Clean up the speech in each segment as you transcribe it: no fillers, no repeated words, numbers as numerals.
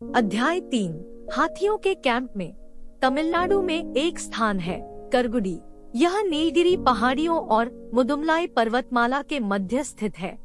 अध्याय 3। हाथियों के कैंप में। तमिलनाडु में एक स्थान है, करगुडी। यह नीलगिरी पहाड़ियों और मुदुमलाई पर्वतमाला के मध्य स्थित है।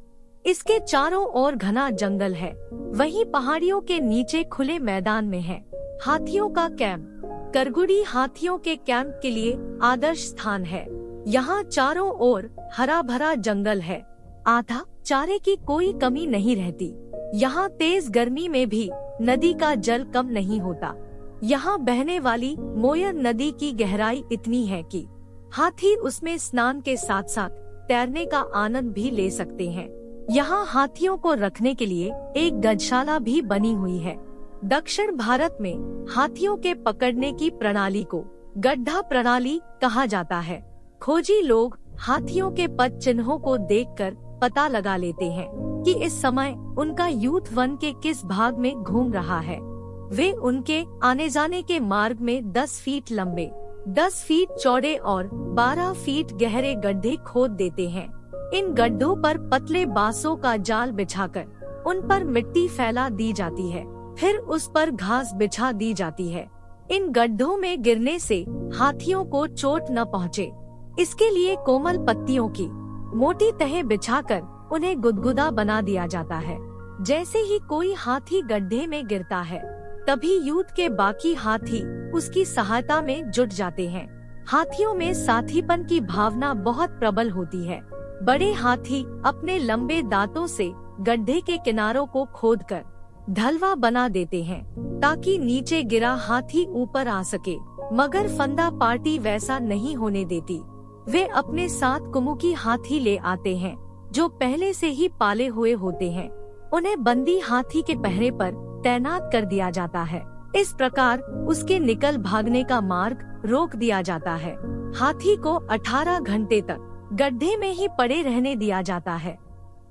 इसके चारों ओर घना जंगल है, वहीं पहाड़ियों के नीचे खुले मैदान में है हाथियों का कैंप। करगुडी हाथियों के कैंप के लिए आदर्श स्थान है। यहाँ चारों ओर हरा भरा जंगल है, आधा चारे की कोई कमी नहीं रहती। यहाँ तेज गर्मी में भी नदी का जल कम नहीं होता। यहाँ बहने वाली मोयर नदी की गहराई इतनी है कि हाथी उसमें स्नान के साथ साथ तैरने का आनंद भी ले सकते हैं। यहाँ हाथियों को रखने के लिए एक गजशाला भी बनी हुई है। दक्षिण भारत में हाथियों के पकड़ने की प्रणाली को गड्ढा प्रणाली कहा जाता है। खोजी लोग हाथियों के पद चिन्हों को देखकर पता लगा लेते हैं कि इस समय उनका यूथ वन के किस भाग में घूम रहा है। वे उनके आने जाने के मार्ग में 10 फीट लंबे, 10 फीट चौड़े और 12 फीट गहरे गड्ढे खोद देते हैं। इन गड्ढों पर पतले बांसों का जाल बिछाकर उन पर मिट्टी फैला दी जाती है, फिर उस पर घास बिछा दी जाती है। इन गड्ढों में गिरने से हाथियों को चोट न पहुँचे, इसके लिए कोमल पत्तियों की मोटी तह बिछाकर उन्हें गुदगुदा बना दिया जाता है। जैसे ही कोई हाथी गड्ढे में गिरता है, तभी यूथ के बाकी हाथी उसकी सहायता में जुट जाते हैं। हाथियों में साथीपन की भावना बहुत प्रबल होती है। बड़े हाथी अपने लंबे दांतों से गड्ढे के किनारों को खोदकर ढलवा बना देते हैं, ताकि नीचे गिरा हाथी ऊपर आ सके। मगर फंदा पार्टी वैसा नहीं होने देती। वे अपने साथ कुमुकी हाथी ले आते हैं, जो पहले से ही पाले हुए होते हैं। उन्हें बंदी हाथी के पहरे पर तैनात कर दिया जाता है। इस प्रकार उसके निकल भागने का मार्ग रोक दिया जाता है। हाथी को 18 घंटे तक गड्ढे में ही पड़े रहने दिया जाता है।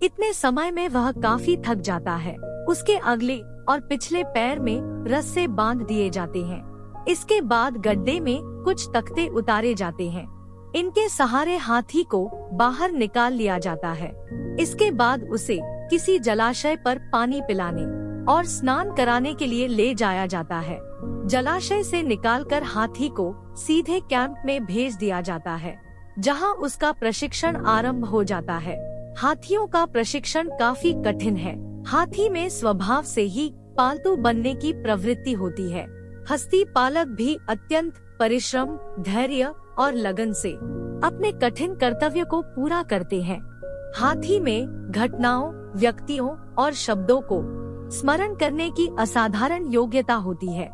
इतने समय में वह काफी थक जाता है। उसके अगले और पिछले पैर में रस्से बांध दिए जाते हैं। इसके बाद गड्ढे में कुछ तख्ते उतारे जाते हैं। इनके सहारे हाथी को बाहर निकाल लिया जाता है। इसके बाद उसे किसी जलाशय पर पानी पिलाने और स्नान कराने के लिए ले जाया जाता है। जलाशय से निकालकर हाथी को सीधे कैंप में भेज दिया जाता है, जहां उसका प्रशिक्षण आरंभ हो जाता है। हाथियों का प्रशिक्षण काफी कठिन है। हाथी में स्वभाव से ही पालतू बनने की प्रवृत्ति होती है। हस्ती पालक भी अत्यंत परिश्रम, धैर्य और लगन से अपने कठिन कर्तव्य को पूरा करते हैं। हाथी में घटनाओं, व्यक्तियों और शब्दों को स्मरण करने की असाधारण योग्यता होती है।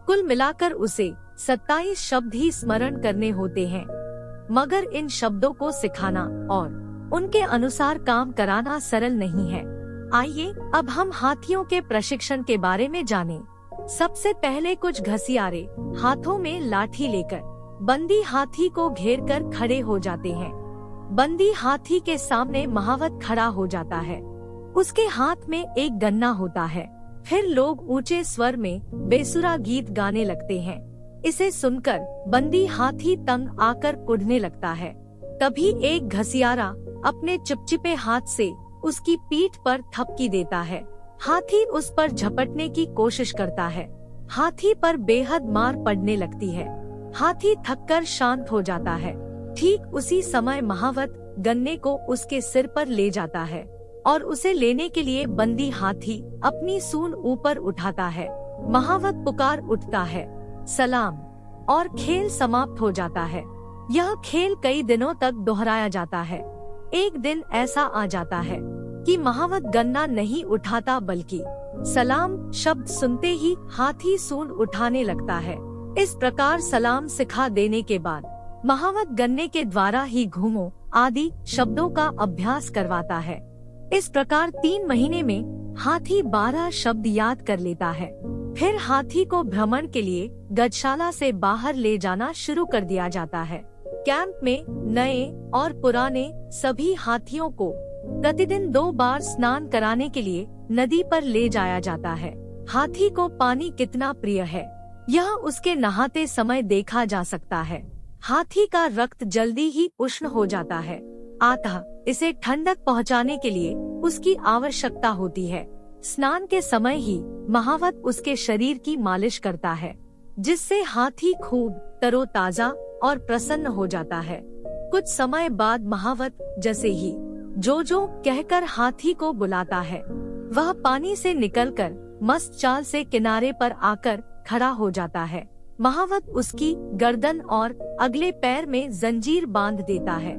कुल मिलाकर उसे 27 शब्द ही स्मरण करने होते हैं। मगर इन शब्दों को सिखाना और उनके अनुसार काम कराना सरल नहीं है। आइए अब हम हाथियों के प्रशिक्षण के बारे में जानें। सबसे पहले कुछ घसियारे हाथों में लाठी लेकर बंदी हाथी को घेरकर खड़े हो जाते हैं। बंदी हाथी के सामने महावत खड़ा हो जाता है। उसके हाथ में एक गन्ना होता है। फिर लोग ऊंचे स्वर में बेसुरा गीत गाने लगते हैं। इसे सुनकर बंदी हाथी तंग आकर कुढ़ने लगता है। तभी एक घसियारा अपने चिपचिपे हाथ से उसकी पीठ पर थपकी देता है। हाथी उस पर झपटने की कोशिश करता है। हाथी पर बेहद मार पड़ने लगती है। हाथी थककर शांत हो जाता है। ठीक उसी समय महावत गन्ने को उसके सिर पर ले जाता है और उसे लेने के लिए बंदी हाथी अपनी सूंड ऊपर उठाता है। महावत पुकार उठता है, सलाम, और खेल समाप्त हो जाता है। यह खेल कई दिनों तक दोहराया जाता है। एक दिन ऐसा आ जाता है कि महावत गन्ना नहीं उठाता, बल्कि सलाम शब्द सुनते ही हाथी सूंड उठाने लगता है। इस प्रकार सलाम सिखा देने के बाद महावत गन्ने के द्वारा ही घूमो आदि शब्दों का अभ्यास करवाता है। इस प्रकार 3 महीने में हाथी 12 शब्द याद कर लेता है। फिर हाथी को भ्रमण के लिए गजशाला से बाहर ले जाना शुरू कर दिया जाता है। कैंप में नए और पुराने सभी हाथियों को प्रतिदिन 2 बार स्नान कराने के लिए नदी पर ले जाया जाता है। हाथी को पानी कितना प्रिय है, यह उसके नहाते समय देखा जा सकता है। हाथी का रक्त जल्दी ही उष्ण हो जाता है, अतः इसे ठंडक पहुंचाने के लिए उसकी आवश्यकता होती है। स्नान के समय ही महावत उसके शरीर की मालिश करता है, जिससे हाथी खूब तरोताजा और प्रसन्न हो जाता है। कुछ समय बाद महावत जैसे ही जो कहकर हाथी को बुलाता है, वह पानी से निकलकर मस्त चाल से किनारे पर आकर खड़ा हो जाता है। महावत उसकी गर्दन और अगले पैर में जंजीर बांध देता है।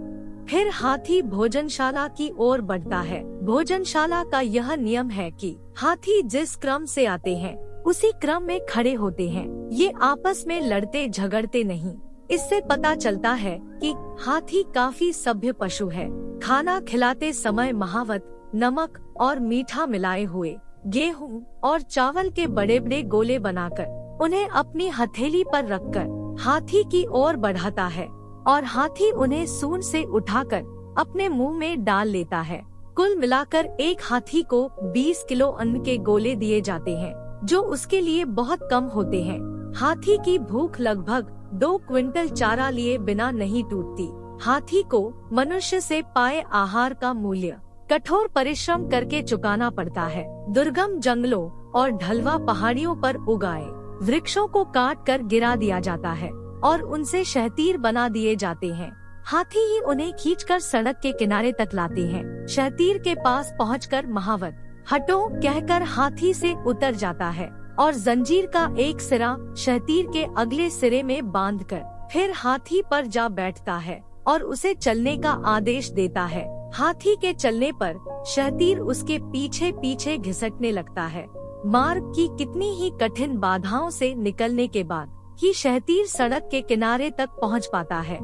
फिर हाथी भोजनशाला की ओर बढ़ता है। भोजनशाला का यह नियम है कि हाथी जिस क्रम से आते हैं उसी क्रम में खड़े होते हैं। ये आपस में लड़ते झगड़ते नहीं। इससे पता चलता है कि हाथी काफी सभ्य पशु है। खाना खिलाते समय महावत नमक और मीठा मिलाए हुए गेहूं और चावल के बड़े बड़े गोले बनाकर उन्हें अपनी हथेली पर रखकर हाथी की ओर बढ़ाता है और हाथी उन्हें सूंड से उठाकर अपने मुंह में डाल लेता है। कुल मिलाकर एक हाथी को 20 किलो अन्न के गोले दिए जाते हैं, जो उसके लिए बहुत कम होते हैं। हाथी की भूख लगभग 2 क्विंटल चारा लिए बिना नहीं टूटती। हाथी को मनुष्य से पाए आहार का मूल्य कठोर परिश्रम करके चुकाना पड़ता है। दुर्गम जंगलों और ढलवा पहाड़ियों पर उगाए वृक्षों को काट कर गिरा दिया जाता है और उनसे शहतीर बना दिए जाते हैं। हाथी ही उन्हें खींचकर सड़क के किनारे तक लाते हैं। शहतीर के पास पहुंचकर महावत हटो कहकर हाथी से उतर जाता है और जंजीर का एक सिरा शहतीर के अगले सिरे में बांधकर फिर हाथी पर जा बैठता है और उसे चलने का आदेश देता है। हाथी के चलने पर शहतीर उसके पीछे पीछे घिसटने लगता है। मार्ग की कितनी ही कठिन बाधाओं से निकलने के बाद ही शहतीर सड़क के किनारे तक पहुंच पाता है।